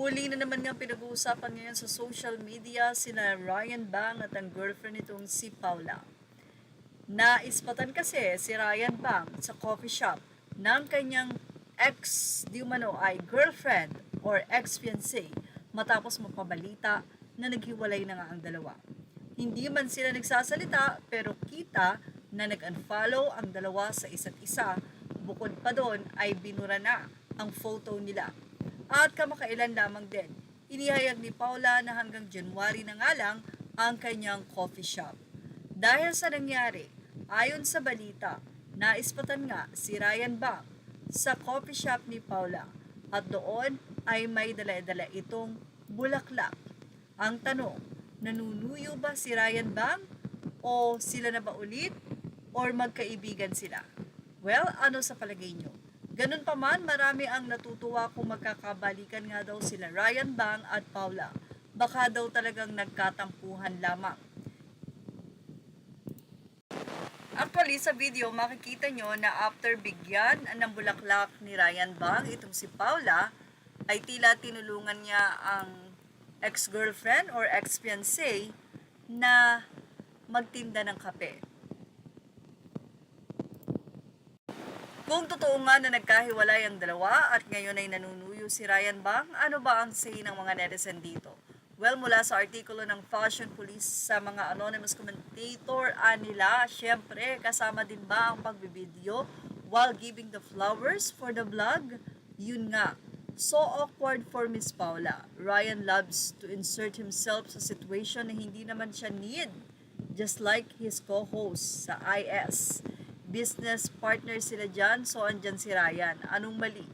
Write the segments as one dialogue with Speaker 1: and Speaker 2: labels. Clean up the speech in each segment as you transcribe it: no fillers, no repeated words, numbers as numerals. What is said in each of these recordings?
Speaker 1: Muli na naman nga pinag-uusapan ngayon sa social media sina Ryan Bang at ang girlfriend nitong si Paula. Naispatan kasi si Ryan Bang sa coffee shop ng kanyang di umano ay girlfriend or ex-fiancé matapos mapabalita na naghiwalay na nga ang dalawa. Hindi man sila nagsasalita pero kita na nag-unfollow ang dalawa sa isa't isa. Bukod pa doon ay binura na ang photo nila. At kamakailan lamang din, inihayag ni Paula na hanggang January na nga lang ang kanyang coffee shop. Dahil sa nangyari, ayon sa balita, naispatan nga si Ryan Bang sa coffee shop ni Paula at doon ay may dala-dala itong bulaklak. Ang tanong, nanunuyo ba si Ryan Bang o sila na ba ulit or magkaibigan sila? Well, ano sa palagay nyo? Ganun pa man, marami ang natutuwa kung magkakabalikan nga daw sila Ryan Bang at Paula. Baka daw talagang nagkatampuhan lamang. Actually, sa video, makikita nyo na after bigyan ng bulaklak ni Ryan Bang, itong si Paula, ay tila tinulungan niya ang ex-girlfriend or ex-fiancé na magtinda ng kape. Kung totoo nga na nagkahiwalay ang dalawa at ngayon ay nanunuyo si Ryan Bang, ano ba ang say ng mga netizen dito? Well, mula sa artikulo ng Fashion Police sa mga anonymous commentator nila, syempre kasama din ba ang pagbibideo while giving the flowers for the vlog? Yun nga, so awkward for Miss Paula. Ryan loves to insert himself sa situation na hindi naman siya need, just like his co-host sa IS. Business partner sila dyan, so andyan si Ryan. Anong mali?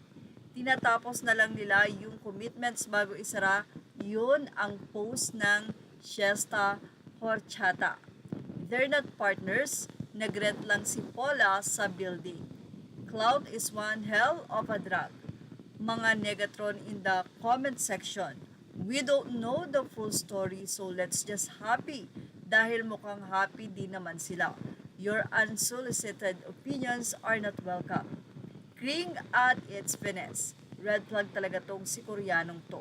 Speaker 1: Tinatapos na lang nila yung commitments bago isara. Yun ang post ng Shesta Horchata. They're not partners. Nag-rent lang si Paula sa building. Cloud is one hell of a drug. Mga negatron in the comment section. We don't know the full story, so let's just happy. Dahil mukhang happy din naman sila. Your unsolicited opinions are not welcome. Kring at its finesse. Red flag talaga tong si Koreanong to.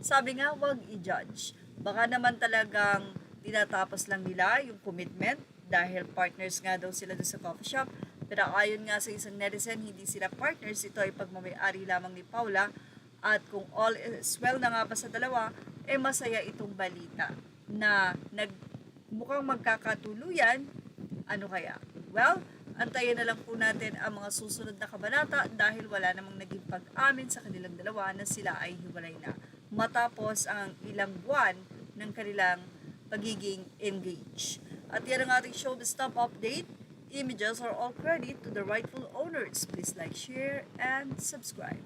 Speaker 1: Sabi nga, wag i-judge. Baka naman talagang tinatapos lang nila yung commitment dahil partners nga daw sila doon sa coffee shop. Pero ayon nga sa isang netizen, hindi sila partners. Ito ay pagmamayari lamang ni Paula. At kung all is well na nga ba sa dalawa, masaya itong balita na mukhang magkakatuluyan. Ano kaya? Well, antayin na lang po natin ang mga susunod na kabanata dahil wala namang naging pag-amin sa kanilang dalawa na sila ay hiwalay na matapos ang ilang buwan ng kanilang pagiging engaged. At yan ang ating showbiz top update. Images are all credit to the rightful owners. Please like, share, and subscribe.